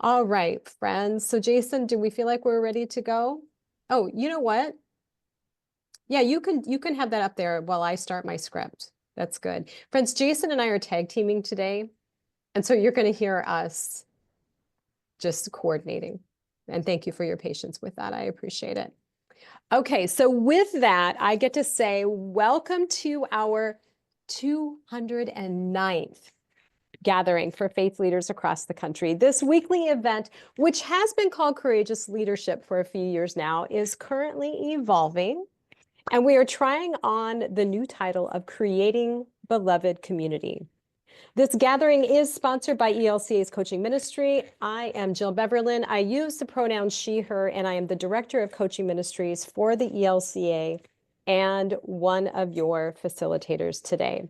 All right, friends. So Jason, do we feel like we're ready to go? Oh, you know what? Yeah, you can have that up there while I start my script. That's good. Friends, Jason and I are tag teaming today, and so you're going to hear us just coordinating. And thank you for your patience with that. I appreciate it. Okay, so with that, I get to say welcome to our 209th gathering for faith leaders across the country. This weekly event, which has been called Courageous Leadership for a few years now, is currently evolving, and we are trying on the new title of Creating Beloved Community. This gathering is sponsored by ELCA's coaching ministry. I am Jill Beverlin. I use the pronouns she, her, and I am the director of coaching ministries for the ELCA and one of your facilitators today.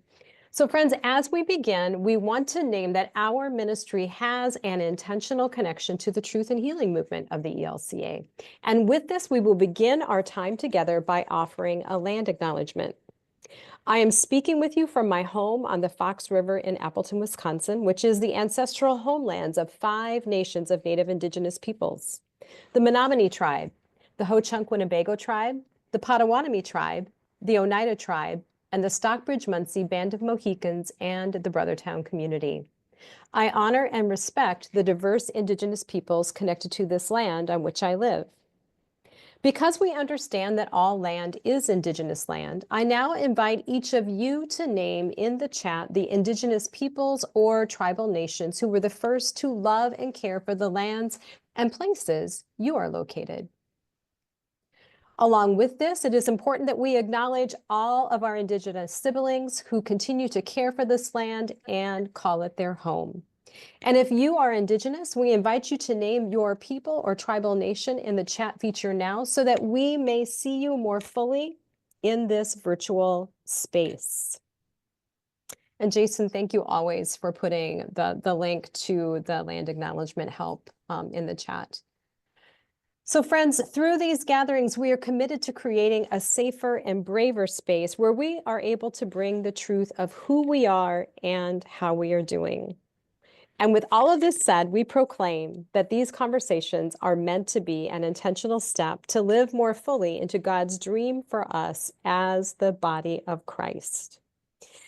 So friends, as we begin, we want to name that our ministry has an intentional connection to the truth and healing movement of the ELCA. And with this, we will begin our time together by offering a land acknowledgement. I am speaking with you from my home on the Fox River in Appleton, Wisconsin, which is the ancestral homelands of 5 nations of Native Indigenous peoples: the Menominee tribe, the Ho-Chunk Winnebago tribe, the Potawatomi tribe, the Oneida tribe, and the Stockbridge-Munsee Band of Mohicans and the Brothertown community. I honor and respect the diverse Indigenous peoples connected to this land on which I live. Because we understand that all land is Indigenous land, I now invite each of you to name in the chat the Indigenous peoples or tribal nations who were the first to love and care for the lands and places you are located. Along with this, it is important that we acknowledge all of our Indigenous siblings who continue to care for this land and call it their home. And if you are Indigenous, we invite you to name your people or tribal nation in the chat feature now so that we may see you more fully in this virtual space. And Jason, thank you always for putting the link to the land acknowledgement help in the chat. So friends, through these gatherings, we are committed to creating a safer and braver space where we are able to bring the truth of who we are and how we are doing. And with all of this said, we proclaim that these conversations are meant to be an intentional step to live more fully into God's dream for us as the body of Christ.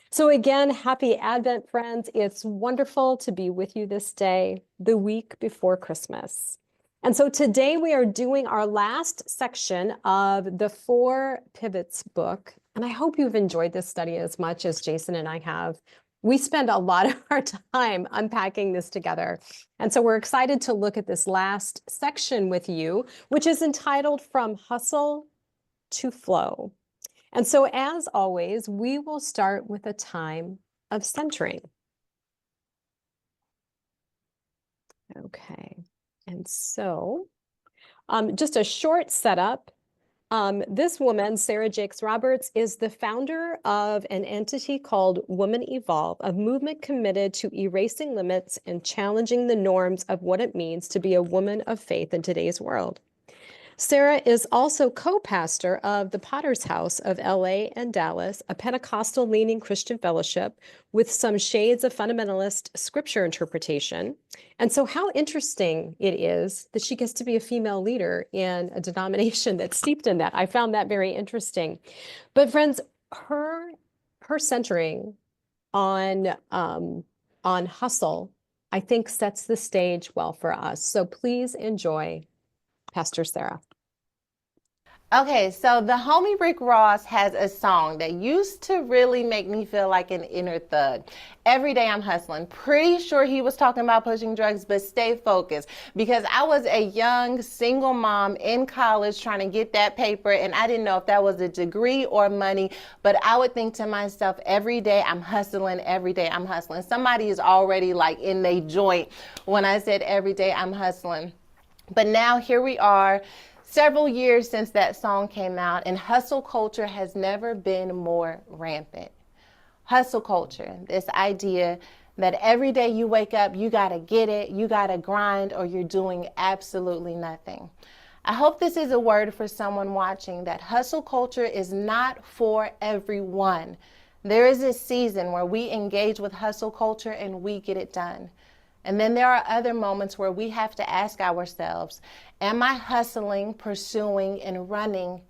So again, happy Advent, friends. It's wonderful to be with you this day, the week before Christmas. And so today we are doing our last section of the 4 Pivots book. And I hope you've enjoyed this study as much as Jason and I have. We spend a lot of our time unpacking this together. And so we're excited to look at this last section with you, which is entitled From Hustle to Flow. And so as always, we will start with a time of centering. Okay. And so just a short setup. This woman, Sarah Jakes Roberts, is the founder of an entity called Woman Evolve, a movement committed to erasing limits and challenging the norms of what it means to be a woman of faith in today's world. Sarah is also co-pastor of the Potter's House of LA and Dallas, a Pentecostal-leaning Christian fellowship with some shades of fundamentalist scripture interpretation. And so how interesting it is that she gets to be a female leader in a denomination that's steeped in that. I found that very interesting. But friends, her centering on hustle, I think sets the stage well for us. So please enjoy Pastor Sarah. Okay, so the homie Rick Ross has a song that used to really make me feel like an inner thug. Every day I'm hustling. Pretty sure he was talking about pushing drugs, but stay focused, because I was a young single mom in college trying to get that paper, and I didn't know if that was a degree or money, but I would think to myself, every day I'm hustling, every day I'm hustling. Somebody is already like in their joint when I said every day I'm hustling. But now here we are, several years since that song came out, and hustle culture has never been more rampant. Hustle culture, this idea that every day you wake up, you gotta get it, you gotta grind, or you're doing absolutely nothing. I hope this is a word for someone watching, that hustle culture is not for everyone. There is a season where we engage with hustle culture and we get it done. And then there are other moments where we have to ask ourselves, am I hustling, pursuing, and running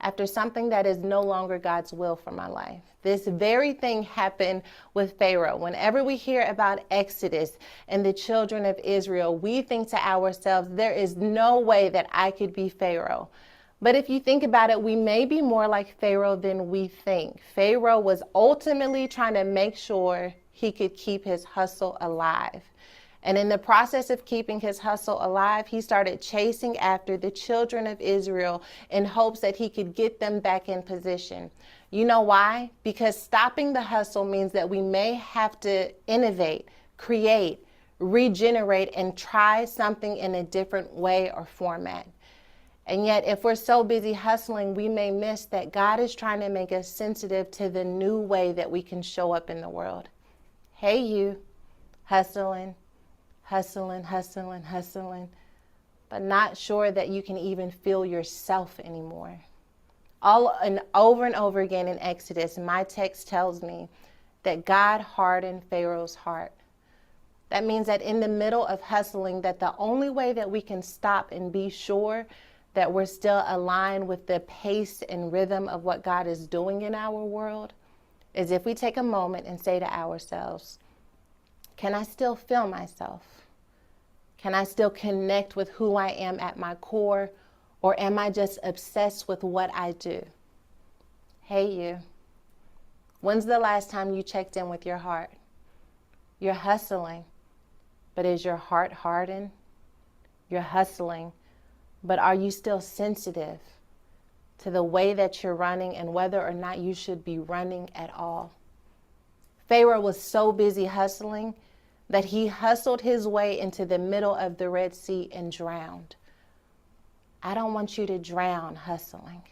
after something that is no longer God's will for my life? This very thing happened with Pharaoh. Whenever we hear about Exodus and the children of Israel, we think to ourselves, there is no way that I could be Pharaoh. But if you think about it, we may be more like Pharaoh than we think. Pharaoh was ultimately trying to make sure he could keep his hustle alive. And in the process of keeping his hustle alive, he started chasing after the children of Israel in hopes that he could get them back in position. You know why? Because stopping the hustle means that we may have to innovate, create, regenerate, and try something in a different way or format. And yet, if we're so busy hustling, we may miss that God is trying to make us sensitive to the new way that we can show up in the world. Hey, you, hustling, hustling, hustling, hustling, but not sure that you can even feel yourself anymore. Over and over again in Exodus, my text tells me that God hardened Pharaoh's heart. That means that in the middle of hustling, that the only way that we can stop and be sure that we're still aligned with the pace and rhythm of what God is doing in our world is if we take a moment and say to ourselves, can I still feel myself? Can I still connect with who I am at my core? Or am I just obsessed with what I do? Hey, you. When's the last time you checked in with your heart? You're hustling, but is your heart hardened? You're hustling, but are you still sensitive to the way that you're running and whether or not you should be running at all? Pharaoh was so busy hustling that he hustled his way into the middle of the Red Sea and drowned. I don't want you to drown hustling.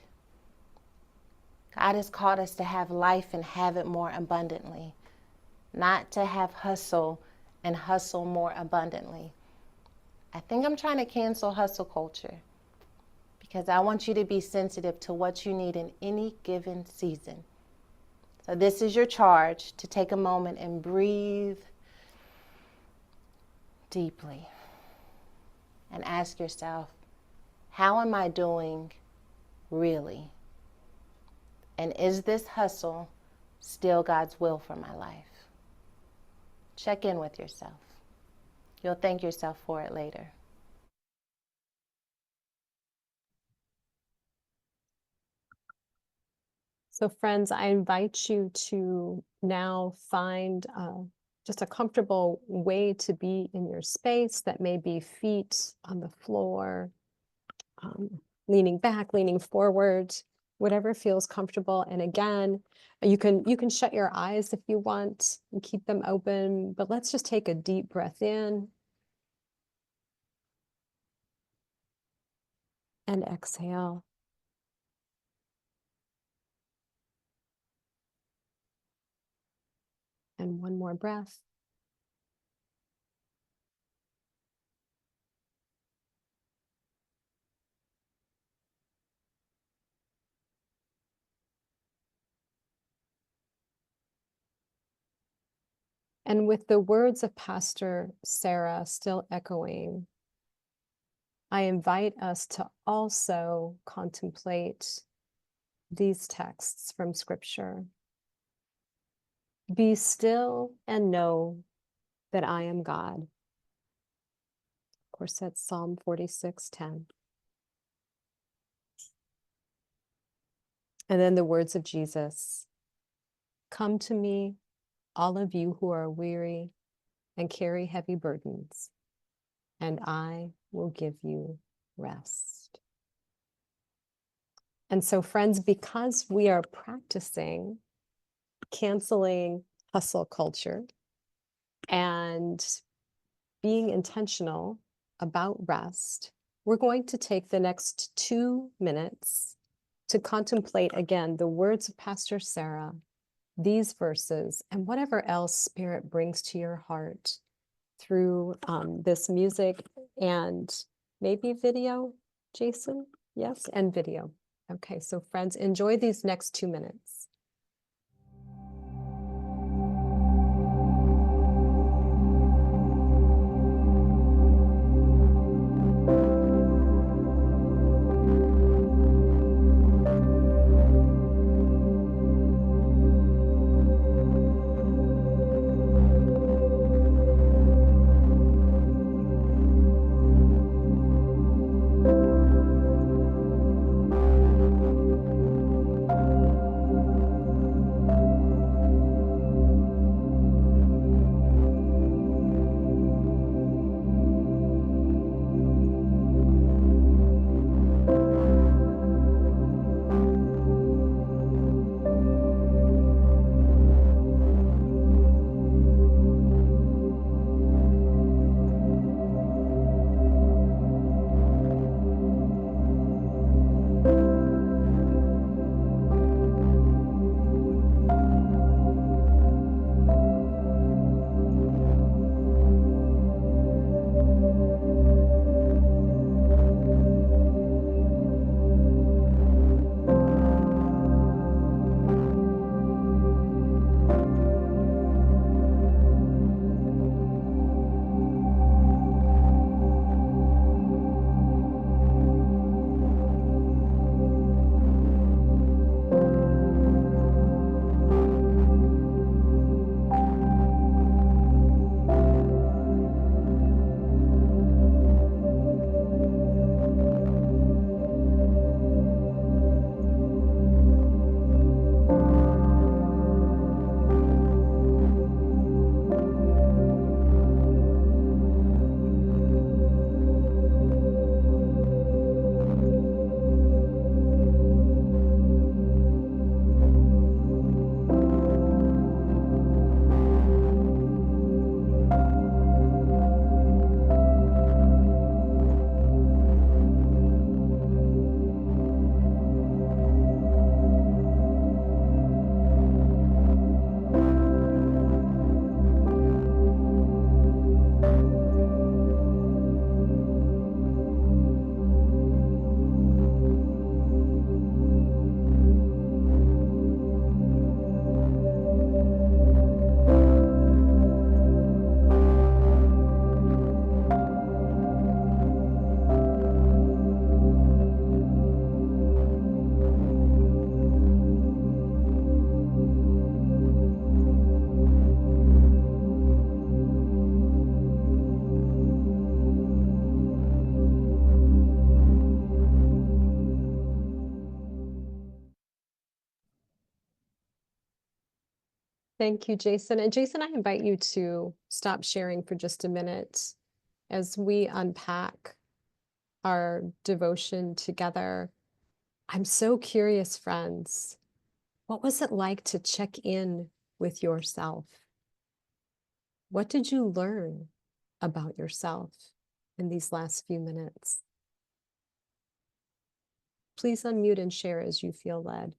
God has called us to have life and have it more abundantly, not to have hustle and hustle more abundantly. I think I'm trying to cancel hustle culture because I want you to be sensitive to what you need in any given season. So this is your charge to take a moment and breathe deeply and ask yourself, how am I doing really? And is this hustle still God's will for my life? Check in with yourself. You'll thank yourself for it later. So friends, I invite you to now find just a comfortable way to be in your space. That may be feet on the floor, leaning back, leaning forward, whatever feels comfortable. And again, you can shut your eyes if you want and keep them open, but let's just take a deep breath in and exhale. And one more breath. And with the words of Pastor Sarah still echoing, I invite us to also contemplate these texts from Scripture. Be still and know that I am God. Of course, that's Psalm 46:10. And then the words of Jesus, come to me, all of you who are weary and carry heavy burdens, and I will give you rest. And so, friends, because we are practicing canceling hustle culture and being intentional about rest, we're going to take the next 2 minutes to contemplate again the words of Pastor Sarah, these verses, and whatever else Spirit brings to your heart through this music and maybe video, Jason? Yes, and video. Okay, so friends, enjoy these next 2 minutes. Thank you, Jason. And Jason, I invite you to stop sharing for just a minute as we unpack our devotion together. I'm so curious, friends. What was it like to check in with yourself? What did you learn about yourself in these last few minutes? Please unmute and share as you feel led.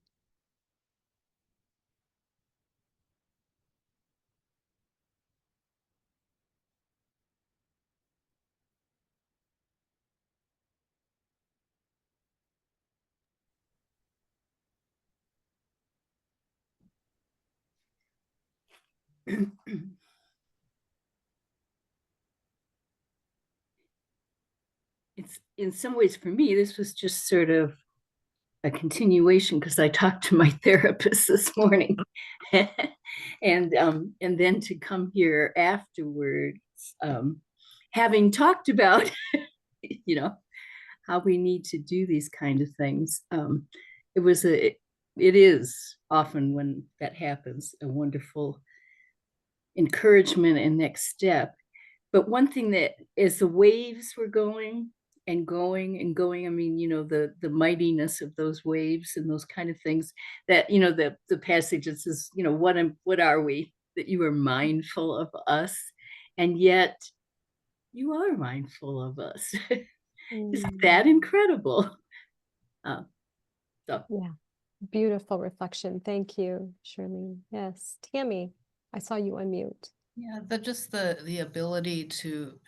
It's in some ways for me, this was just sort of a continuation because I talked to my therapist this morning, and then to come here afterwards, having talked about you know how we need to do these kind of things. It is often when that happens a wonderful encouragement and next step. But one thing that as the waves were going and going and going, I mean, the mightiness of those waves and those kind of things that, the passage that says, what are we? That you are mindful of us, and yet you are mindful of us. Isn't that incredible? So Yeah, beautiful reflection. Thank you, Shirley. Yes, Tammy, I saw you unmute. Yeah, just the ability to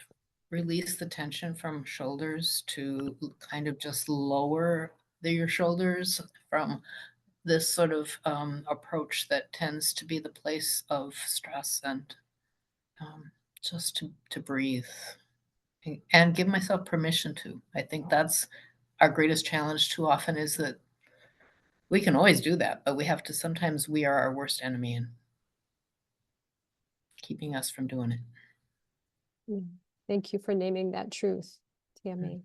release the tension from shoulders, to kind of just lower your shoulders from this sort of approach that tends to be the place of stress, and just to breathe and give myself permission to. I think that's our greatest challenge too often, is that we can always do that, but sometimes we are our worst enemy in keeping us from doing it. Yeah. Thank you for naming that truth, Tammy.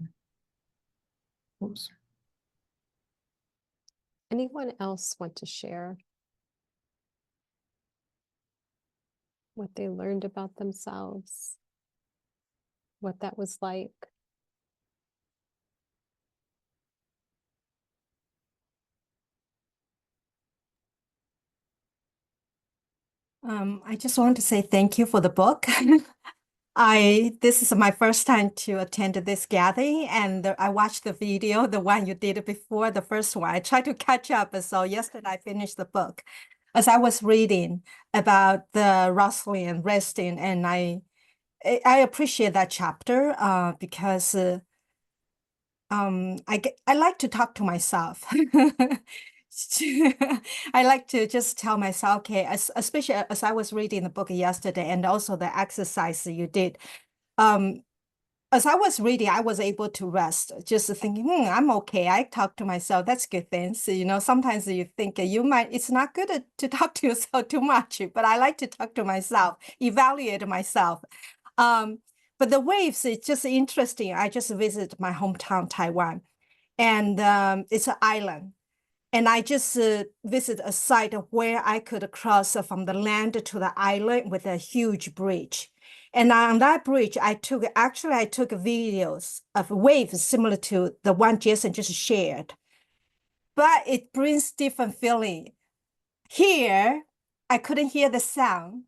Oops. Anyone else want to share what they learned about themselves? What that was like? I just want to say thank you for the book. This is my first time to attend this gathering, and I watched the video, the one you did before, the first one. I tried to catch up, so yesterday I finished the book. As I was reading about the rustling and resting, and I appreciate that chapter because I like to talk to myself. I like to just tell myself, okay, especially as I was reading the book yesterday, and also the exercise you did. As I was reading, I was able to rest, just thinking, I'm okay. I talk to myself. That's good thing. So, sometimes you think it's not good to talk to yourself too much, but I like to talk to myself, evaluate myself. But the waves, it's just interesting. I just visited my hometown, Taiwan, and it's an island. And I just visit a site where I could cross from the land to the island with a huge bridge. And on that bridge, I took videos of waves similar to the one Jason just shared. But it brings different feeling. Here, I couldn't hear the sound.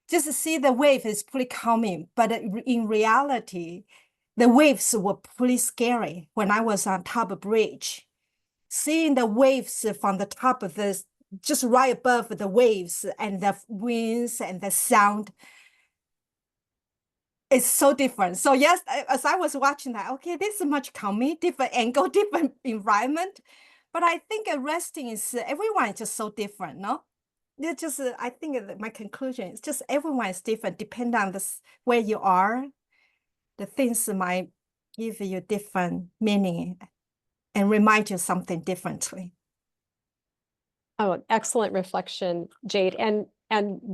Just to see the wave is pretty calming. But in reality, the waves were pretty scary when I was on top of the bridge. Seeing the waves from the top of this, just right above the waves and the winds and the sound, it's so different. So yes, as I was watching that, okay, this is much calming, different angle, different environment. But I think resting is, everyone is just so different, no? It's just, I think my conclusion is just everyone is different, depending on where you are. The things might give you different meaning and remind you something differently. Oh, excellent reflection, Jade. And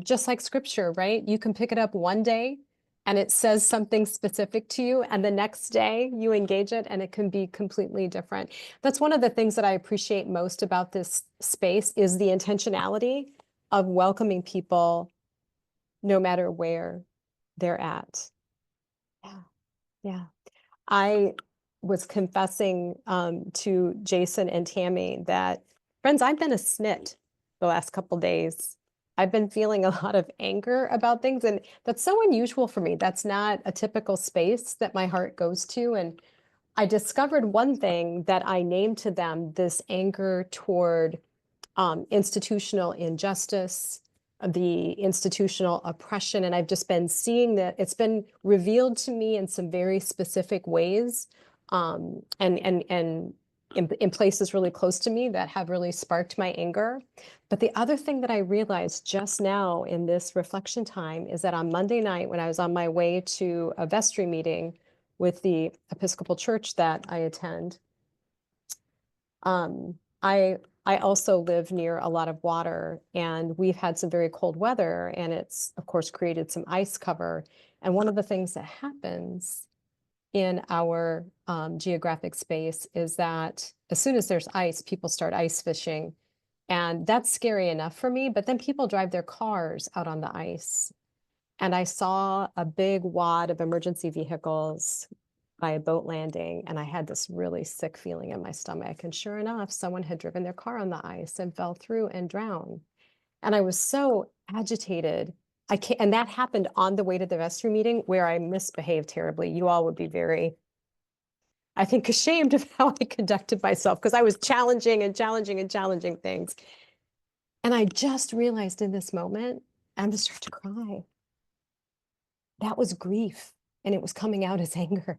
just like scripture, right? You can pick it up one day and it says something specific to you, and the next day you engage it and it can be completely different. That's one of the things that I appreciate most about this space is the intentionality of welcoming people no matter where they're at. Yeah, yeah. I was confessing to Jason and Tammy that, friends, I've been a snit the last couple days. I've been feeling a lot of anger about things, and that's so unusual for me. That's not a typical space that my heart goes to. And I discovered one thing that I named to them, this anger toward institutional injustice, the institutional oppression. And I've just been seeing that it's been revealed to me in some very specific ways, and in places really close to me that have really sparked my anger. But the other thing that I realized just now in this reflection time is that on Monday night, when I was on my way to a vestry meeting with the Episcopal Church that I attend, I also live near a lot of water, and we've had some very cold weather, and it's of course created some ice cover. And one of the things that happens in our geographic space is that as soon as there's ice, people start ice fishing. And that's scary enough for me, but then people drive their cars out on the ice. And I saw a big wad of emergency vehicles by a boat landing, and I had this really sick feeling in my stomach. And sure enough, someone had driven their car on the ice and fell through and drowned. And I was so agitated. And that happened on the way to the vestry meeting, where I misbehaved terribly. You all would be very, I think, ashamed of how I conducted myself, because I was challenging and challenging and challenging things. And I just realized in this moment, I'm gonna start to cry. That was grief, and it was coming out as anger.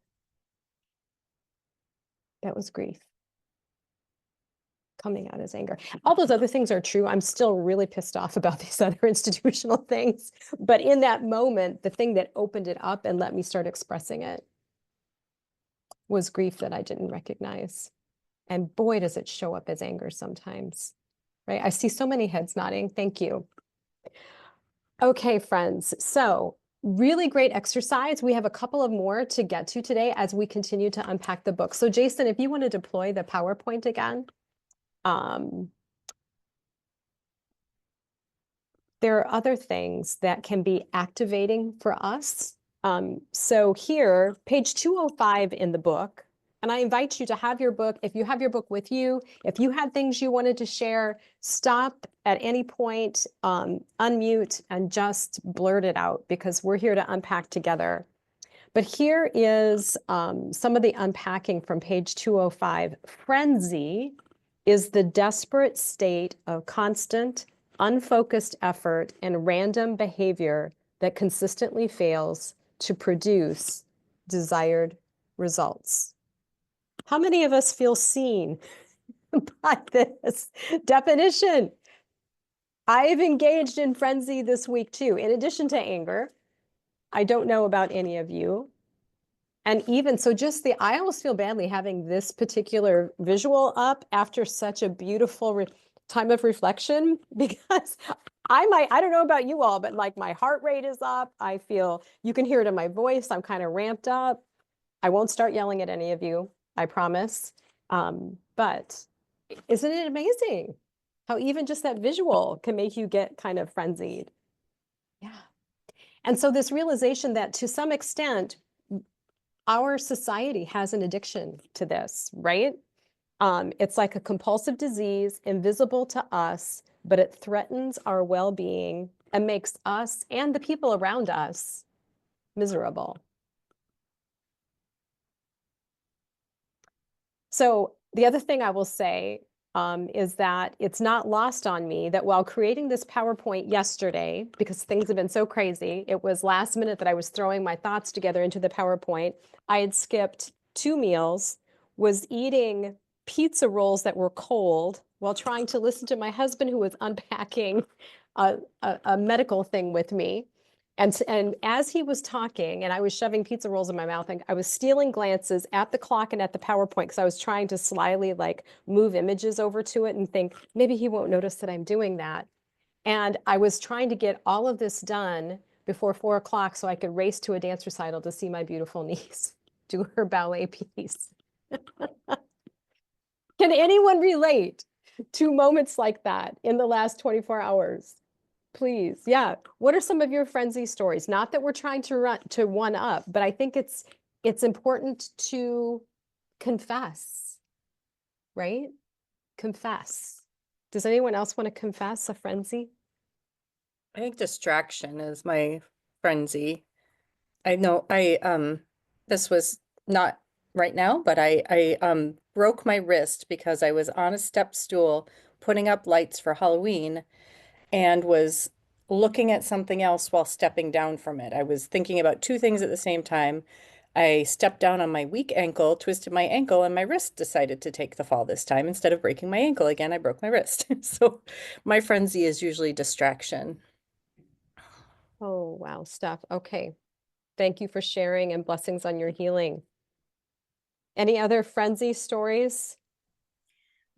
That was grief coming out as anger. All those other things are true. I'm still really pissed off about these other institutional things. But in that moment, the thing that opened it up and let me start expressing it was grief that I didn't recognize. And boy, does it show up as anger sometimes, right? I see so many heads nodding. Thank you. Okay, friends. So really great exercise. We have a couple of more to get to today as we continue to unpack the book. So Jason, if you want to deploy the PowerPoint again. There are other things that can be activating for us. So here, page 205 in the book, and I invite you to have your book. If you have your book with you, if you had things you wanted to share, stop at any point, unmute, and just blurt it out, because we're here to unpack together. But here is some of the unpacking from page 205. Frenzy is the desperate state of constant, unfocused effort and random behavior that consistently fails to produce desired results. How many of us feel seen by this definition? I've engaged in frenzy this week too, in addition to anger. I don't know about any of you. And even so, I almost feel badly having this particular visual up after such a beautiful time of reflection, because I don't know about you all, but like my heart rate is up. I feel, you can hear it in my voice. I'm kind of ramped up. I won't start yelling at any of you, I promise. But isn't it amazing how even just that visual can make you get kind of frenzied? Yeah. And so this realization that to some extent, our society has an addiction to this, right? It's like a compulsive disease, invisible to us, but it threatens our well-being and makes us and the people around us miserable. So the other thing I will say is that it's not lost on me that while creating this PowerPoint yesterday, because things have been so crazy, it was last minute that I was throwing my thoughts together into the PowerPoint. I had skipped 2 meals, was eating pizza rolls that were cold while trying to listen to my husband, who was unpacking a medical thing with me. And as he was talking, and I was shoving pizza rolls in my mouth, and I was stealing glances at the clock and at the PowerPoint, because I was trying to slyly like move images over to it and think, maybe he won't notice that I'm doing that. And I was trying to get all of this done before 4 o'clock so I could race to a dance recital to see my beautiful niece do her ballet piece. Can anyone relate to moments like that in the last 24 hours? Please. Yeah. What are some of your frenzy stories? Not that we're trying to run to one up, but I think it's important to confess, right? Confess. Does anyone else want to confess a frenzy? I think distraction is my frenzy. I know this was not right now, but I broke my wrist because I was on a step stool putting up lights for Halloween and was looking at something else while stepping down from it. I was thinking about two things at the same time. I stepped down on my weak ankle, twisted my ankle, and my wrist decided to take the fall this time. Instead of breaking my ankle again, I broke my wrist. So my frenzy is usually distraction. Oh, wow, Steph. Okay. Thank you for sharing and blessings on your healing. Any other frenzy stories?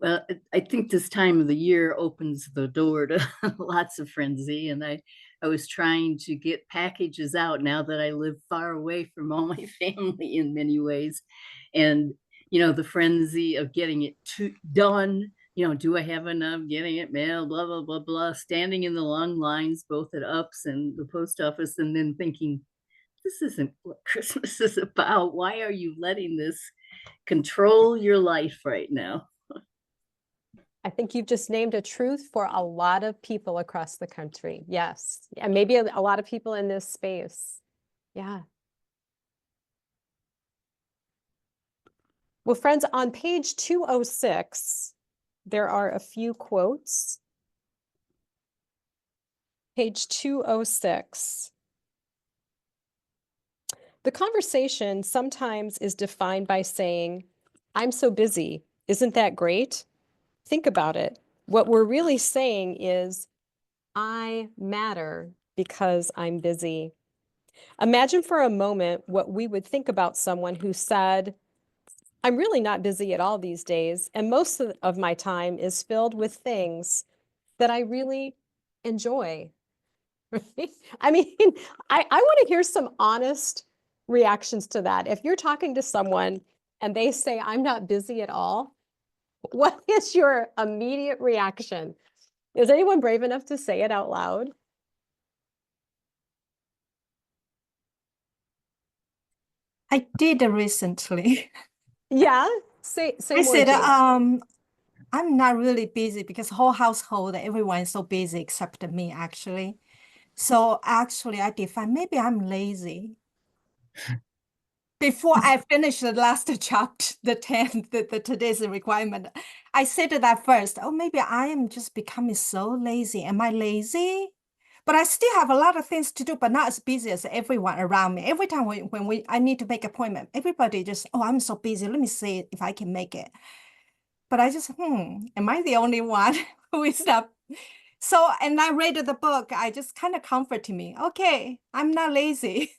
Well, I think this time of the year opens the door to lots of frenzy, and I was trying to get packages out now that I live far away from all my family in many ways, and the frenzy of getting it done. Do I have enough? Getting it mailed, blah blah blah blah. Standing in the long lines, both at UPS and the post office, and then thinking, this isn't what Christmas is about. Why are you letting this control your life right now? I think you've just named a truth for a lot of people across the country. Yes. And maybe a lot of people in this space. Yeah. Well, friends, on page 206, there are a few quotes. Page 206. The conversation sometimes is defined by saying, I'm so busy. Isn't that great? Think about it. What we're really saying is, I matter because I'm busy. Imagine for a moment what we would think about someone who said, I'm really not busy at all these days, and most of my time is filled with things that I really enjoy. Right? I mean, I want to hear some honest reactions to that. If you're talking to someone and they say, I'm not busy at all, what is your immediate reaction? Is anyone brave enough to say it out loud? I did recently. Yeah, say I more, said, Jane. I'm not really busy because whole household, everyone is so busy except me, actually. So actually, I define maybe I'm lazy. Before I finish the last chapter, the 10th, the today's requirement, I said that first. Oh, maybe I am just becoming so lazy. Am I lazy? But I still have a lot of things to do, but not as busy as everyone around me. Every time I need to make appointment, everybody just, oh, I'm so busy. Let me see if I can make it. But I just, am I the only one who is not? So, and I read the book. I just kind of comforted me. Okay, I'm not lazy.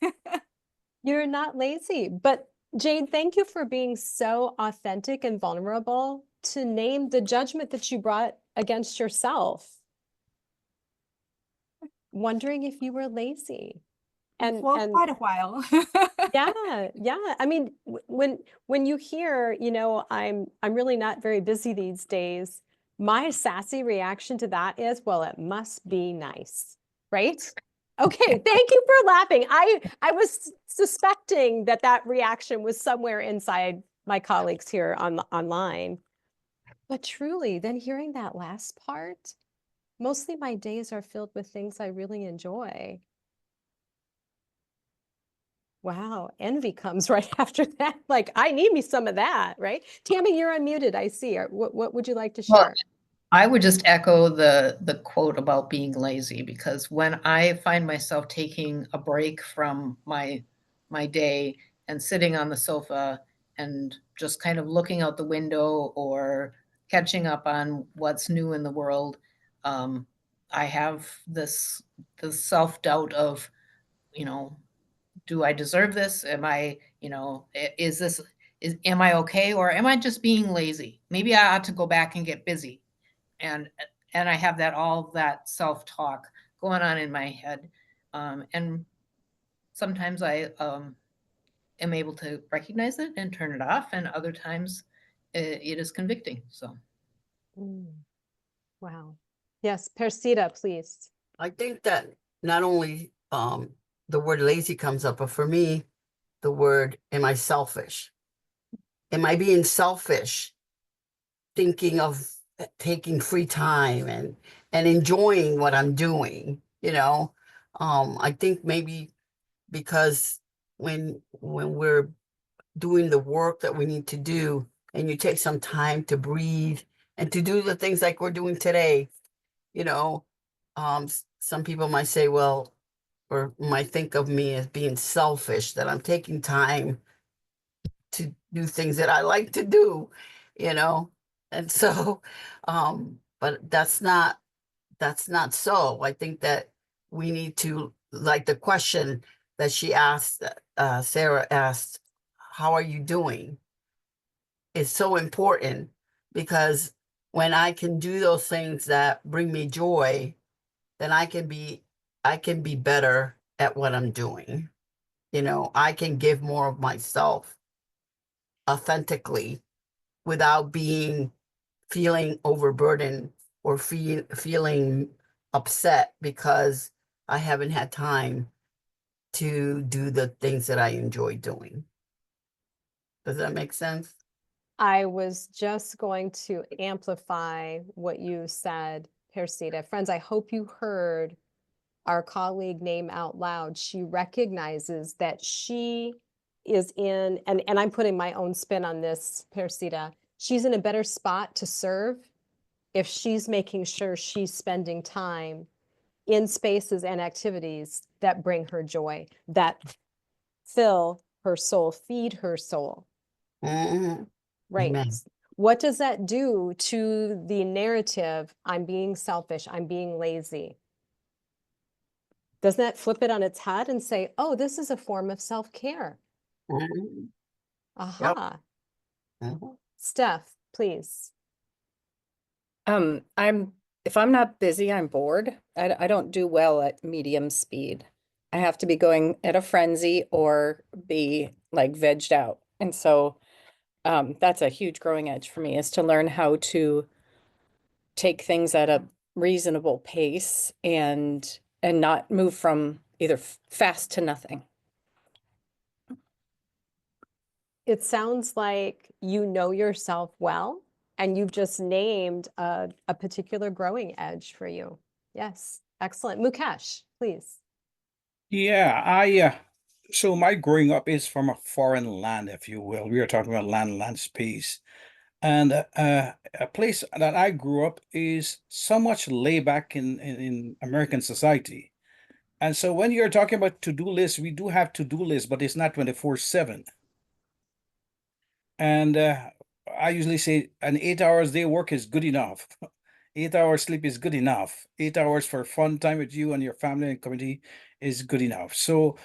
You're not lazy, but Jane, thank you for being so authentic and vulnerable to name the judgment that you brought against yourself, wondering if you were lazy. And For quite a while. yeah. I mean, when you hear, I'm really not very busy these days, my sassy reaction to that is, well, it must be nice, right? Okay, thank you for laughing. I was suspecting that reaction was somewhere inside my colleagues here online. But truly, then hearing that last part, mostly my days are filled with things I really enjoy. Wow, envy comes right after that. Like, I need me some of that, right? Tammy, you're unmuted, I see. What would you like to Well, share? I would just echo the quote about being lazy, because when I find myself taking a break from my day and sitting on the sofa and just kind of looking out the window or catching up on what's new in the world, I have this self-doubt of, do I deserve this? Am I, am I okay, or am I just being lazy? Maybe I ought to go back and get busy. And I have that self-talk going on in my head. And sometimes I am able to recognize it and turn it off, and other times it is convicting. So Mm, wow. Yes, Persida, please. I think that not only the word lazy comes up, but for me, the word, am I selfish? Am I being selfish, thinking of taking free time and enjoying what I'm doing, you know? I think maybe because when we're doing the work that we need to do and you take some time to breathe and to do the things like we're doing today, you know, some people might say, well, or might think of me as being selfish, that I'm taking time to do things that I like to do, you know? And so, but that's not so. I think that we need to, like the question that she asked, Sarah asked, how are you doing? Is so important because when I can do those things that bring me joy, then I can be better at what I'm doing. You know, I can give more of myself authentically without being feeling overburdened or feeling upset because I haven't had time to do the things that I enjoy doing. Does that make sense? I was just going to amplify what you said, Persita. Friends, I hope you heard our colleague name out loud. She recognizes that she is in, and I'm putting my own spin on this, Persita. She's in a better spot to serve if she's making sure she's spending time in spaces and activities that bring her joy, that fill her soul, feed her soul. Mhm. Right. Amen. What does that do to the narrative? I'm being selfish, I'm being lazy. Doesn't that flip it on its head and say, oh, this is a form of self-care? Mhm. Yep. Aha. Mhm. Steph, please. If I'm not busy, I'm bored. I don't do well at medium speed. I have to be going at a frenzy or be like vegged out. And so that's a huge growing edge for me, is to learn how to take things at a reasonable pace and not move from either fast to nothing. It sounds like you know yourself well, and you've just named a particular growing edge for you. Yes, excellent. Mukesh, please. Yeah, so my growing up is from a foreign land, if you will. We are talking about land space. And a place that I grew up is so much laid back in American society. And so when you're talking about to-do lists, we do have to-do lists, but it's not 24/7. And I usually say an 8 hours day work is good enough. 8 hours sleep is good enough. 8 hours for fun time with you and your family and community is good enough. So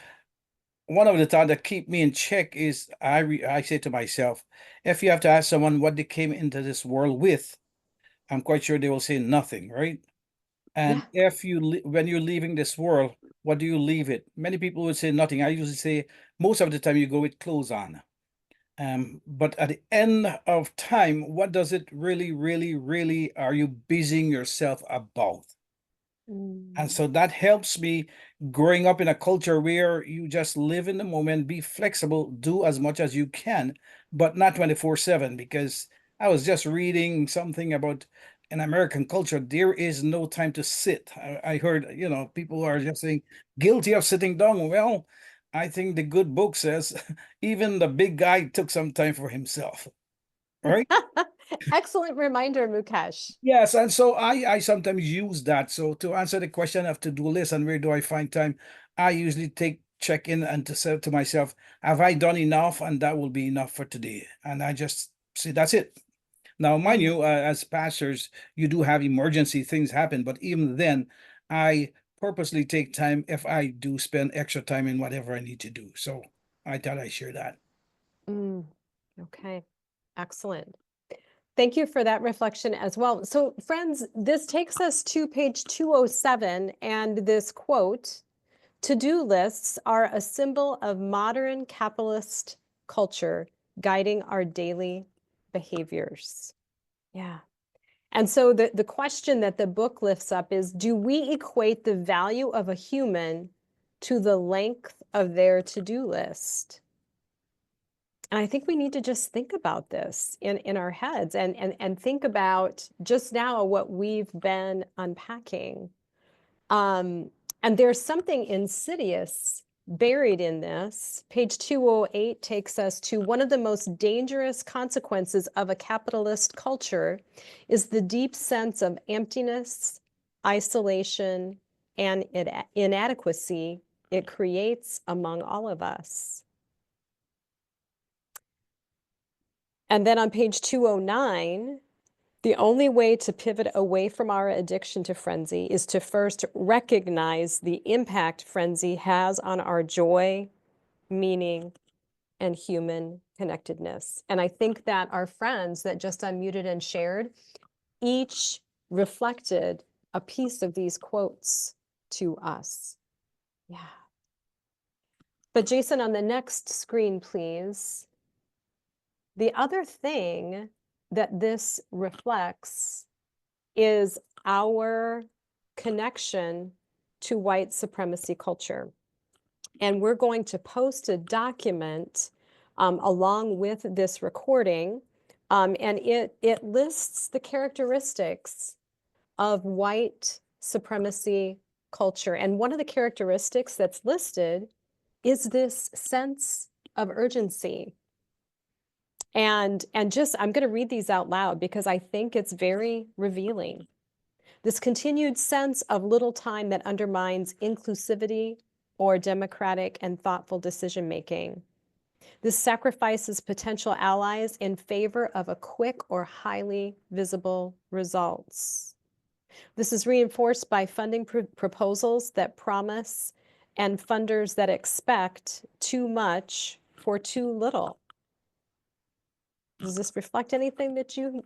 one of the things that keep me in check is I say to myself, if you have to ask someone what they came into this world with, I'm quite sure they will say nothing, right? And Yeah. if when you're leaving this world, what do you leave it? Many people would say nothing. I usually say most of the time you go with clothes on. But at the end of time, what does it really, really, really are you busying yourself about? And Mm. so that helps me growing up in a culture where you just live in the moment, be flexible, do as much as you can, but not 24/7. Because I was just reading something about an American culture. There is no time to sit. I heard, people are just saying guilty of sitting down. Well, I think the good book says even the big guy took some time for himself. Right? Excellent reminder, Mukesh. Yes, and so I sometimes use that. So to answer the question of to-do list and where do I find time, I usually check in and to say to myself, have I done enough? And that will be enough for today. And I just say that's it. Now, mind Mm. you, as pastors, you do have emergency things happen, but even then, I purposely take time if I do spend extra time in whatever I need to do. So I thought I share that. Mm. Okay, excellent. Thank you for that reflection as well. So friends, this takes us to page 207 and this quote, to-do lists are a symbol of modern capitalist culture guiding our daily behaviors. Yeah. And so the question that the book lifts up is, do we equate the value of a human to the length of their to-do list? And I think we need to just think about this in our heads and think about just now what we've been unpacking. And there's something insidious buried in this. Page 208 takes us to one of the most dangerous consequences of a capitalist culture is the deep sense of emptiness, isolation, and inadequacy it creates among all of us. And then on page 209, the only way to pivot away from our addiction to frenzy is to first recognize the impact frenzy has on our joy, meaning, and human connectedness. And I think that our friends that just unmuted and shared each reflected a piece of these quotes to us. Yeah. But Jason, on the next screen, please. The other thing that this reflects is our connection to white supremacy culture. And we're going to post a document along with this recording, and it lists the characteristics of white supremacy culture. And one of the characteristics that's listed is this sense of urgency. And just, I'm going to read these out loud because I think it's very revealing. This continued sense of little time that undermines inclusivity or democratic and thoughtful decision-making. This sacrifices potential allies in favor of a quick or highly visible results. This is reinforced by funding proposals that promise and funders that expect too much for too little. Does this reflect anything that you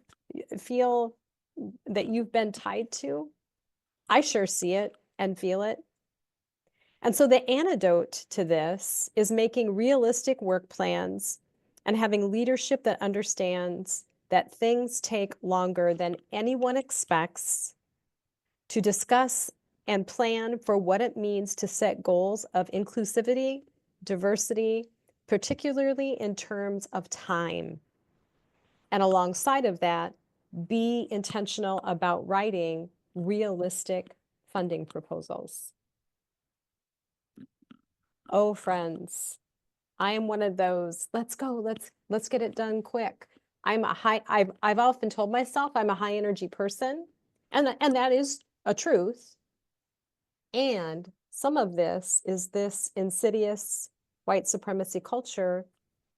feel that you've been tied to? I sure see it and feel it. And so the antidote to this is making realistic work plans and having leadership that understands that things take longer than anyone expects, to discuss and plan for what it means to set goals of inclusivity, diversity, particularly in terms of time. And alongside of that, be intentional about writing realistic funding proposals. Oh, friends, I am one of those, let's go, let's get it done quick. I've often told myself I'm a high energy person, and that is a truth. And some of this is this insidious white supremacy culture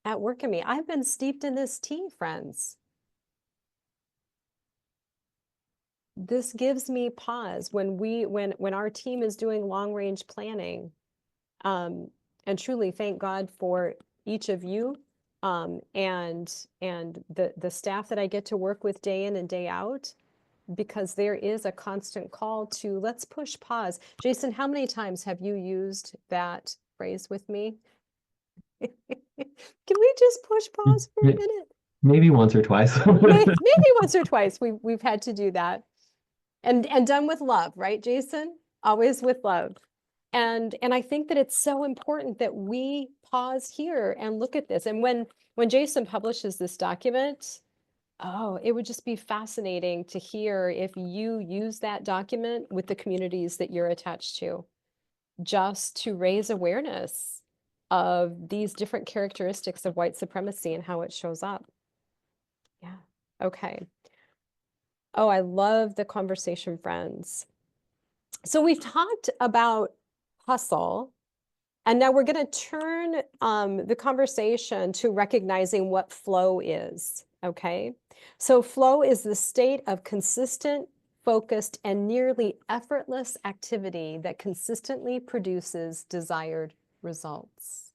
at work in me. I've been steeped in this tea, friends. This gives me pause when our team is doing long range planning. And truly thank God for each of you and the staff that I get to work with day in and day out, because there is a constant call to let's push pause. Jason, how many times have you used that phrase with me? Can we just push pause for a minute? Maybe once or twice. Maybe once or twice we've had to do that. And done with love, right, Jason? Always with love. And I think that it's so important that we pause here and look at this. And when Jason publishes this document, oh, it would just be fascinating to hear if you use that document with the communities that you're attached to, just to raise awareness of these different characteristics of white supremacy and how it shows up. Yeah, okay. Oh, I love the conversation, friends. So we've talked about hustle, and now we're going to turn the conversation to recognizing what flow is, okay? So flow is the state of consistent, focused, and nearly effortless activity that consistently produces desired results.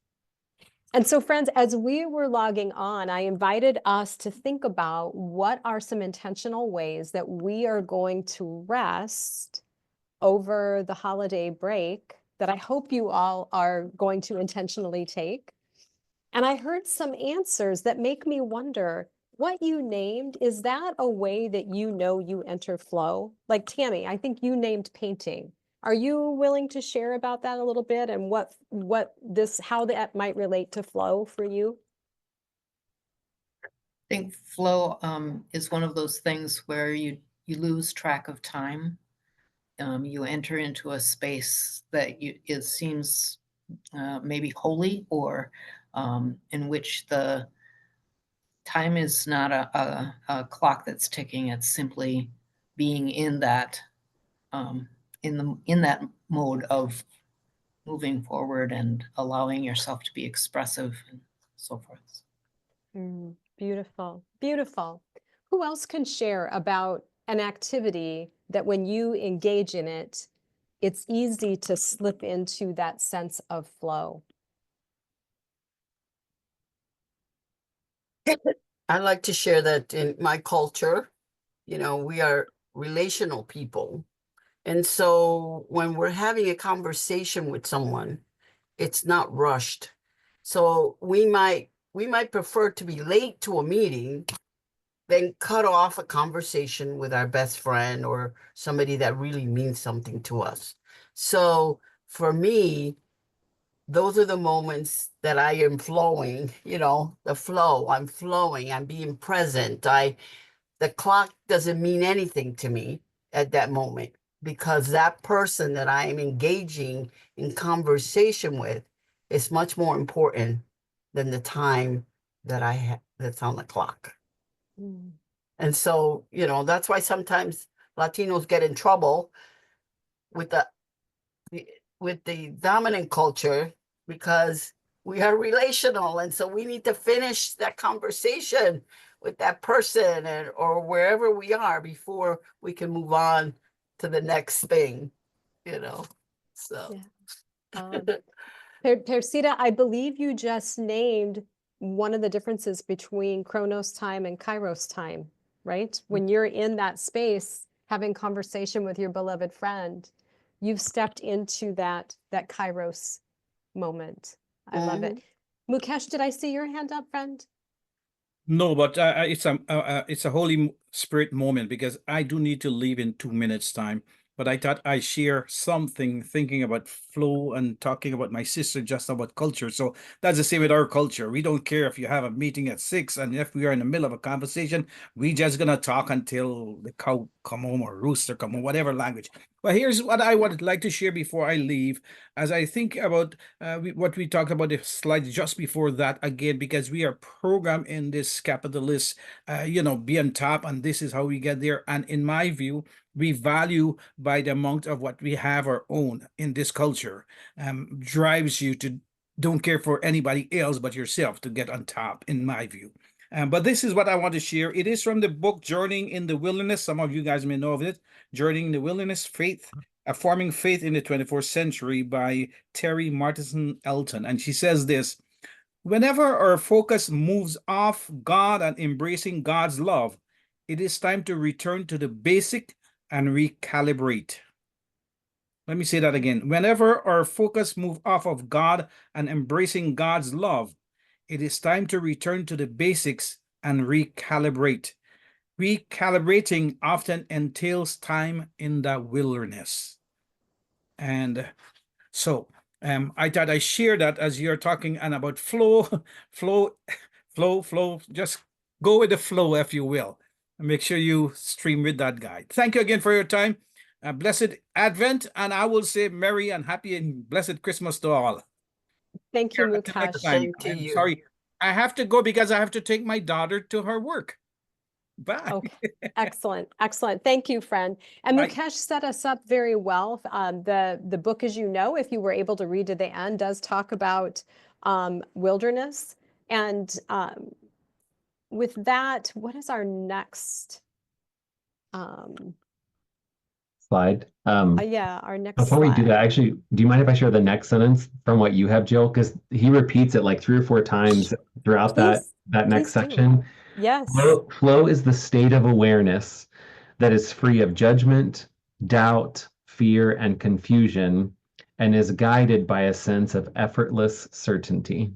And so, friends, as we were logging on, I invited us to think about what are some intentional ways that we are going to rest over the holiday break that I hope you all are going to intentionally take. And I heard some answers that make me wonder, what you named, is that a way that you know you enter flow? Like Tammy, I think you named painting. Are you willing to share about that a little bit and how that might relate to flow for you? I think flow is one of those things where you lose track of time. You enter into a space that it seems maybe holy, or in which the time is not a clock that's ticking. It's simply being in that in that mode of moving forward and allowing yourself to be expressive and so forth. Beautiful, beautiful. Who else can share about an activity that when you engage in it, it's easy to slip into that sense of flow? I like to share that in my culture, we are relational people. And so when we're having a conversation with someone, it's not rushed. So we might prefer to be late to a meeting than cut off a conversation with our best friend or somebody that really means something to us. So for me, those are the moments that I am flowing, the flow. I'm flowing, I'm being present. The clock doesn't mean anything to me at that moment, because that person that I am engaging in conversation with is much more important than the time that I have that's on the clock. Mm. And so, that's why sometimes Latinos get in trouble with the dominant culture, because we are relational, and so we need to finish that conversation with that person or wherever we are before we can move on to the next thing, so Yeah. Persida, I believe you just named one of the differences between Chronos time and Kairos time, right? When you're in that space having conversation with your beloved friend, you've stepped into that Kairos moment. I love it. Mukesh, did I see your hand up, friend? No, but it's a Holy Spirit moment, because I do need to leave in 2 minutes time. But I thought I share something thinking about flow and talking about my sister just about culture. So that's the same with our culture. We don't care if you have a meeting at 6, and if we are in the middle of a conversation, we just gonna talk until the cow come home or rooster come home, whatever language. But here's what I would like to share before I leave, as I think about what we talked about the slide just before that again, because we are programmed in this capitalist, be on top, and this is how we get there. And in my view, we value by the amount of what we have our own in this culture, drives you to don't care for anybody else but yourself to get on top, in my view. But this is what I want to share. It is from the book Journeying in the Wilderness. Some of you guys may know of it. Journeying in the Wilderness, Forming Faith in the 21st Century by Terry Martinson Elton. And she says this: whenever our focus moves off God and embracing God's love, it is time to return to the basic and recalibrate. Let me say that again. Whenever our focus moves off of God and embracing God's love, it is time to return to the basics and recalibrate. Recalibrating often entails time in the wilderness. And so I thought I share that as you're talking and about flow, flow, just go with the flow, if you will. And make sure you stream with that guide. Thank you again for your time. Blessed Advent, and I will say Merry and Happy and Blessed Christmas to all. Thank you, Until next Mukesh. time. Same to I'm you. sorry, I have to go because I have to take my daughter to her work. Bye. Okay, excellent, excellent. Thank you, friend. And Bye. Mukesh set us up very well. The book, as you know, if you were able to read to the end, does talk about wilderness. And with that, what is our next? Slide. Yeah, our next Before we do slide. that, actually, do you mind if I share the next sentence from what you have, Jill? Because he repeats it like 3 or 4 times throughout Please, that next please do. section. Yes. Flow is the state of awareness that is free of judgment, doubt, fear, and confusion, and is guided by a sense of effortless certainty.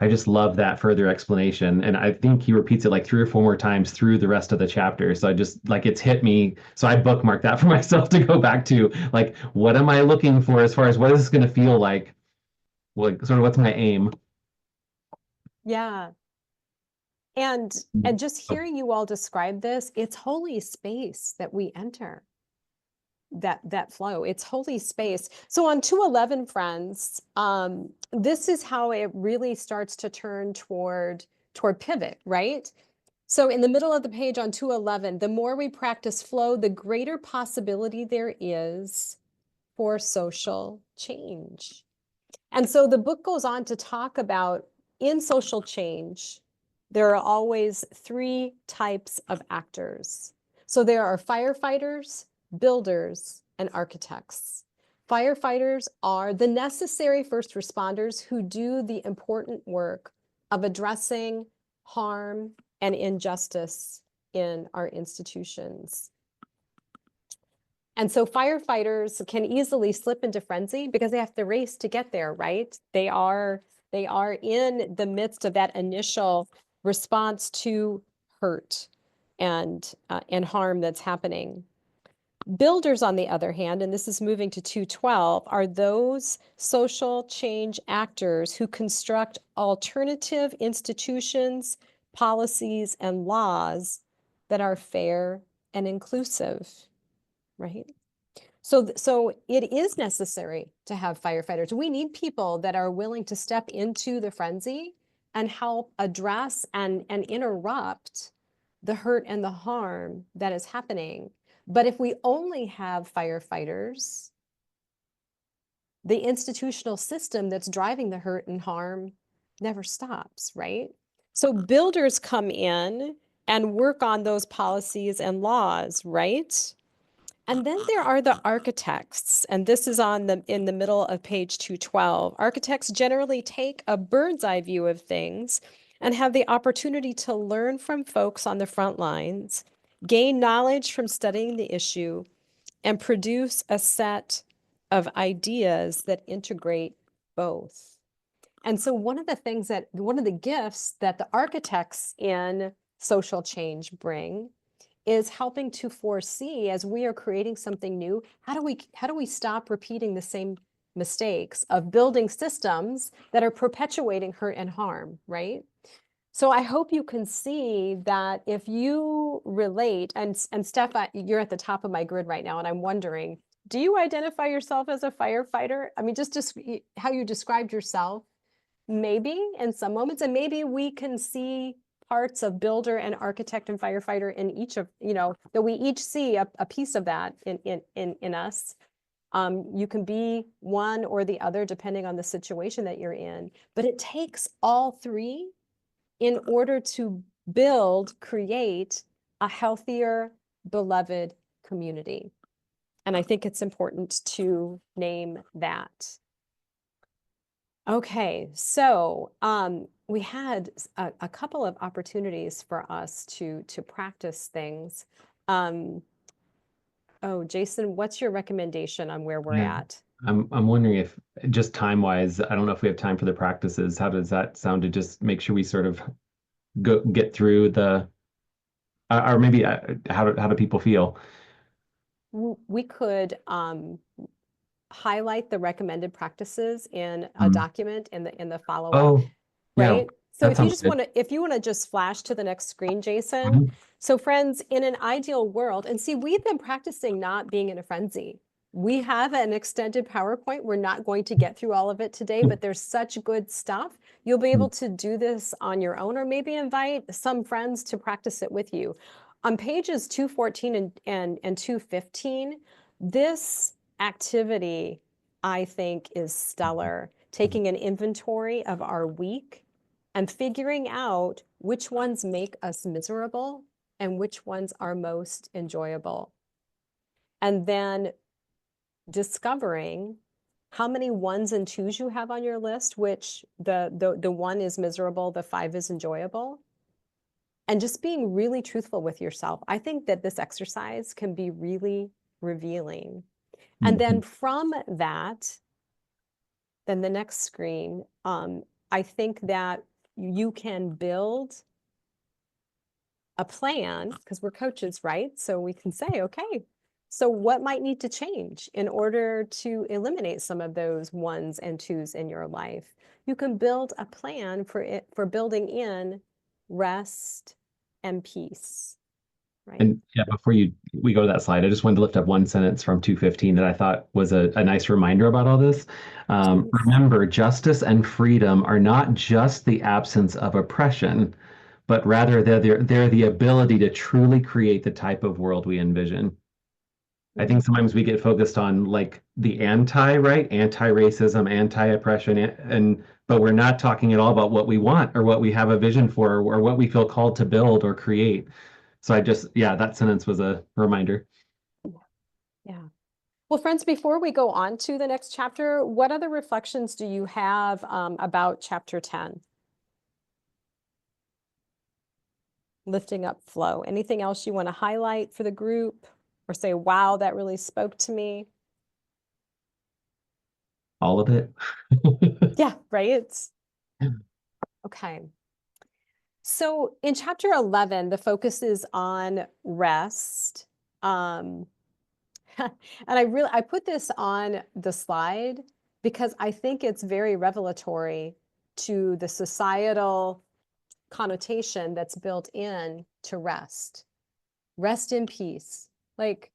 I just love that further explanation. And I think he repeats it like 3 or 4 more times through the rest of the chapter. So I just like it's hit me. So I bookmarked that for myself to go back to like, what am I looking for as far as what is this going to feel like? Like, sort of what's my aim? Yeah. And just hearing you all describe this, it's holy space that we enter. That flow, it's holy space. So on 211, friends, this is how it really starts to turn toward pivot, right? So in the middle of the page on 211, the more we practice flow, the greater possibility there is for social change. And so the book goes on to talk about in social change, there are always 3 types of actors. So there are firefighters, builders, and architects. Firefighters are the necessary first responders who do the important work of addressing harm and injustice in our institutions. And so firefighters can easily slip into frenzy because they have to race to get there, right? They are in the midst of that initial response to hurt and harm that's happening. Builders, on the other hand, and this is moving to 212, are those social change actors who construct alternative institutions, policies, and laws that are fair and inclusive. Right? So it is necessary to have firefighters. We need people that are willing to step into the frenzy and help address and interrupt the hurt and the harm that is happening. But if we only have firefighters, the institutional system that's driving the hurt and harm never stops, right? So builders come in and work on those policies and laws, right? And then there are the architects, and this is in the middle of page 212. Architects generally take a bird's eye view of things and have the opportunity to learn from folks on the front lines, gain knowledge from studying the issue, and produce a set of ideas that integrate both. And so one of the gifts that the architects in social change bring is helping to foresee, as we are creating something new, how do we stop repeating the same mistakes of building systems that are perpetuating hurt and harm, right? So I hope you can see that if you relate, and Steph, you're at the top of my grid right now, and I'm wondering, do you identify yourself as a firefighter? I mean, just how you described yourself, maybe in some moments, and maybe we can see parts of builder and architect and firefighter in each of, that we each see a piece of that in us. You can be one or the other depending on the situation that you're in, but it takes all 3 in order to create a healthier, beloved community. And I think it's important to name that. Okay, so we had a couple of opportunities for us to practice things. Oh, Jason, what's your recommendation on where we're Yeah. at? I'm wondering if just time-wise, I don't know if we have time for the practices. How does that sound to just make sure we sort of get through the, or maybe how do people feel? We could highlight the recommended practices in a document in the follow-up. Oh, yeah, right? So that if you sounds just good. want to, if you want to just flash to the next screen, Jason. So friends, in an ideal world, and see, we've been practicing not being in a frenzy. We have an extended PowerPoint. We're not going to get through all of it today, but there's such good stuff. You'll be able to do this on your own, or maybe invite some friends to practice it with you. On pages 214 and 215, this activity, I think, is stellar. Taking an inventory of our week and figuring out which ones make us miserable and which ones are most enjoyable. And then discovering how many 1s and 2s you have on your list, which the 1 is miserable, the 5 is enjoyable. And just being really truthful with yourself. I think that this exercise can be really revealing. And then from that, then the next screen, I think that you can build a plan, because we're coaches, right? So we can say, okay, so what might need to change in order to eliminate some of those ones and twos in your life? You can build a plan for it, for building in rest and peace, right? And yeah, before we go to that slide, I just wanted to lift up one sentence from 215 that I thought was a nice reminder about all this. Please. Remember, justice and freedom are not just the absence of oppression, but rather they're the ability to truly create the type of world we envision. I think sometimes we get focused on like the right? Anti-racism, anti-oppression, and but we're not talking at all about what we want or what we have a vision for or what we feel called to build or create. So yeah, that sentence was a reminder. Yeah. Well, friends, before we go on to the next chapter, what other reflections do you have about chapter 10? Lifting up flow. Anything else you want to highlight for the group or say, wow, that really spoke to me? All of it. Yeah, right. Okay. So in chapter 11, the focus is on rest. And I put this on the slide because I think it's very revelatory to the societal connotation that's built in to rest. Rest in peace. Like,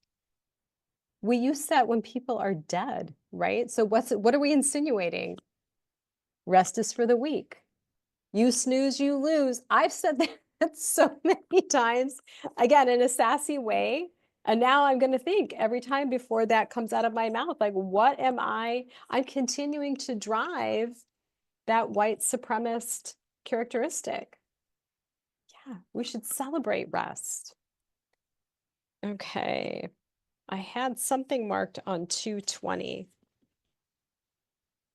we use that when people are dead, right? So what are we insinuating? Rest is for the weak. You snooze, you lose. I've said that so many times, again, in a sassy way. And now I'm going to think every time before that comes out of my mouth, like, what am I? I'm continuing to drive that white supremacist characteristic. Yeah, we should celebrate rest. Okay. I had something marked on 220.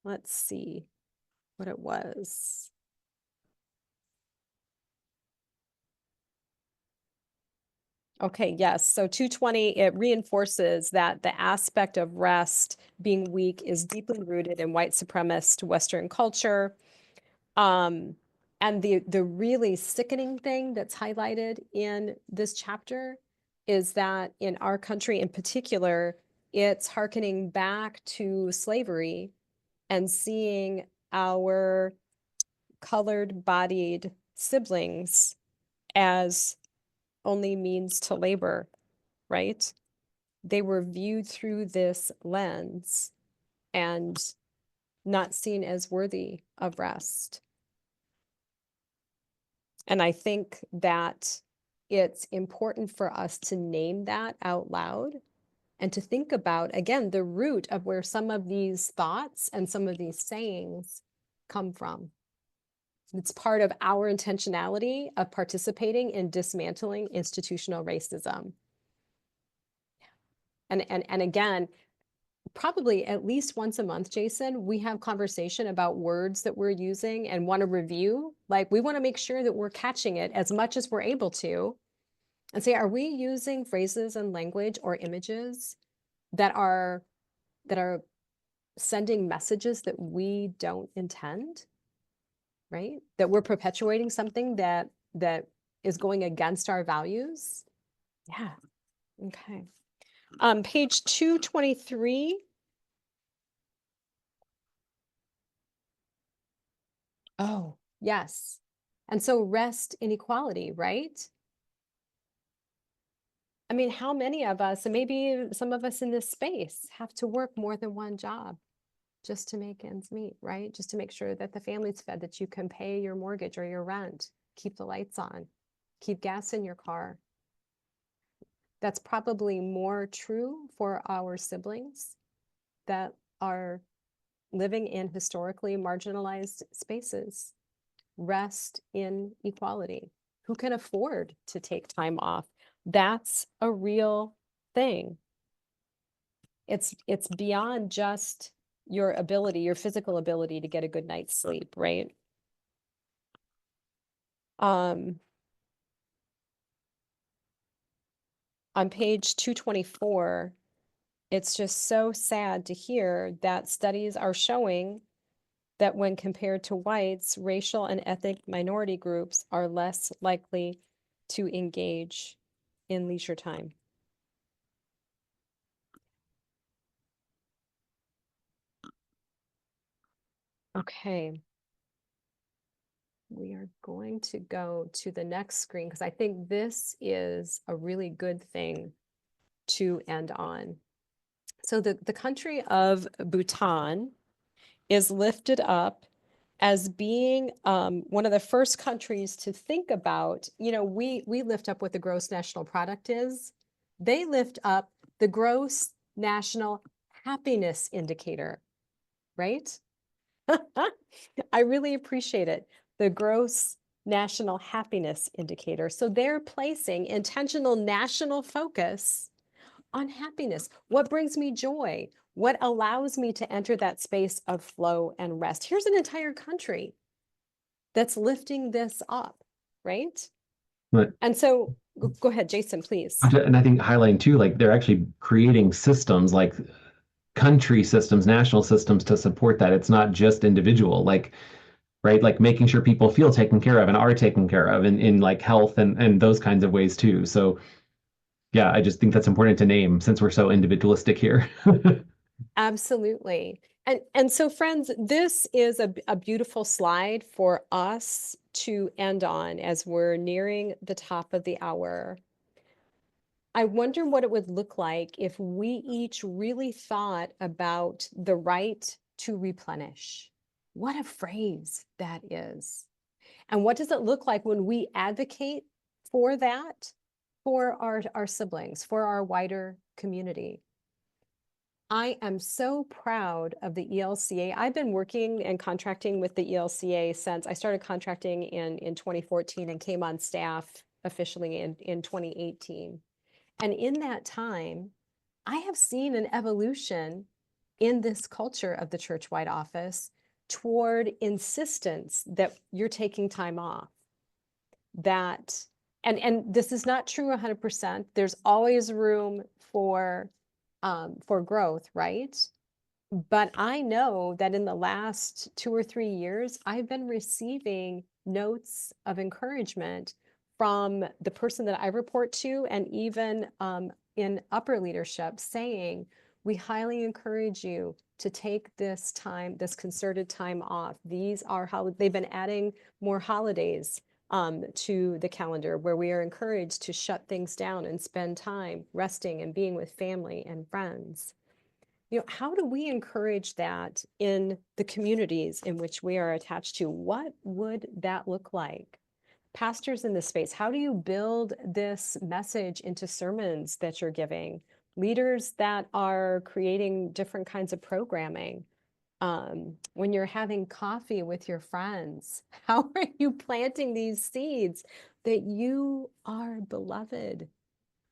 Let's see what it was. Okay, yes. So 220, it reinforces that the aspect of rest being weak is deeply rooted in white supremacist Western culture. And the really sickening thing that's highlighted in this chapter is that in our country in particular, it's hearkening back to slavery and seeing our colored-bodied siblings as only means to labor, right? They were viewed through this lens and not seen as worthy of rest. And I think that it's important for us to name that out loud and to think about, again, the root of where some of these thoughts and some of these sayings come from. It's part of our intentionality of participating in dismantling institutional racism. And again, probably at least once a month, Jason, we have conversation about words that we're using and want to review. Like, we want to make sure that we're catching it as much as we're able to and say, are we using phrases and language or images that are sending messages that we don't intend, right? That we're perpetuating something that is going against our values? Yeah. Okay. Page 223. Oh, yes. And so rest inequality, right? I mean, how many of us, and maybe some of us in this space, have to work more than one job just to make ends meet, right? Just to make sure that the family's fed, that you can pay your mortgage or your rent, keep the lights on, keep gas in your car. That's probably more true for our siblings that are living in historically marginalized spaces. Rest in equality. Who can afford to take time off? That's a real thing. It's beyond just your ability, your physical ability to get a good night's sleep, right? On page 224, it's just so sad to hear that studies are showing that when compared to whites, racial and ethnic minority groups are less likely to engage in leisure time. Okay. We are going to go to the next screen because I think this is a really good thing to end on. So the country of Bhutan is lifted up as being one of the first countries to think about, you know, we lift up what the gross national product is. They lift up the gross national happiness indicator, right? I really appreciate it. The gross national happiness indicator. So they're placing intentional national focus on happiness. What brings me joy? What allows me to enter that space of flow and rest? Here's an entire country that's lifting this up, right? But And so go ahead, Jason, please. and I think highlighting too, like they're actually creating systems like country systems, national systems to support that. It's not just individual, like, right? Like making sure people feel taken care of and are taken care of in like health and those kinds of ways too. So yeah, I just think that's important to name since we're so individualistic here. Absolutely. And so friends, this is a beautiful slide for us to end on as we're nearing the top of the hour. I wonder what it would look like if we each really thought about the right to replenish. What a phrase that is. And what does it look like when we advocate for that for our siblings, for our wider community? I am so proud of the ELCA. I've been working and contracting with the ELCA since I started contracting in 2014 and came on staff officially in 2018. And in that time, I have seen an evolution in this culture of the church-wide office toward insistence that you're taking time off. That, and this is not true 100%. There's always room for growth, right? But I know that in the last 2 or 3 years, I've been receiving notes of encouragement from the person that I report to and even in upper leadership saying, we highly encourage you to take this time, this concerted time off. These are how they've been adding more holidays to the calendar where we are encouraged to shut things down and spend time resting and being with family and friends. You know, how do we encourage that in the communities in which we are attached to? What would that look like? Pastors in this space, how do you build this message into sermons that you're giving? Leaders that are creating different kinds of programming. When you're having coffee with your friends, how are you planting these seeds that you are beloved,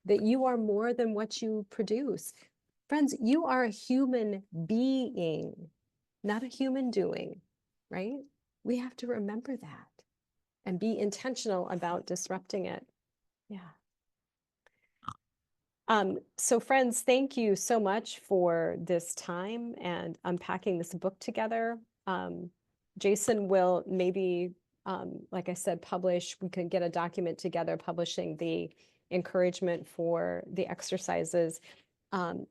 that you are more than what you produce? Friends, you are a human being, not a human doing, right? We have to remember that and be intentional about disrupting it. Yeah. So friends, thank you so much for this time and unpacking this book together. Jason will maybe, like I said, we can get a document together publishing the encouragement for the exercises.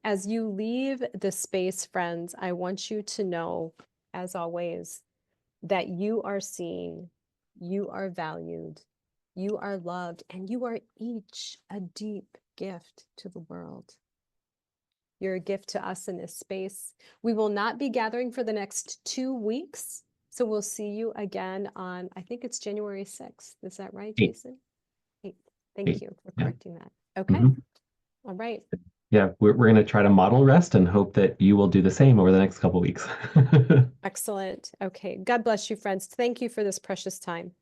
As you leave the space, friends, I want you to know, as always, that you are seen, you are valued, you are loved, and you are each a deep gift to the world. You're a gift to us in this space. We will not be gathering for the next 2 weeks. So we'll see you again on, I think it's January 6th. Is that right, Jason? 8th. Thank you for correcting that. Okay. Mhm. All right. Yeah, we're going to try to model rest and hope that you will do the same over the next couple of weeks. Excellent. Okay. God bless you, friends. Thank you for this precious time.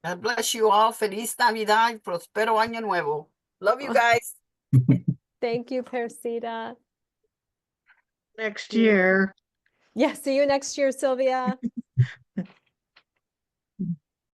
God bless you all. Feliz Navidad y prospero año nuevo. Love you guys. Thank you, Persida. Next year. Yeah, see you next year, Sylvia.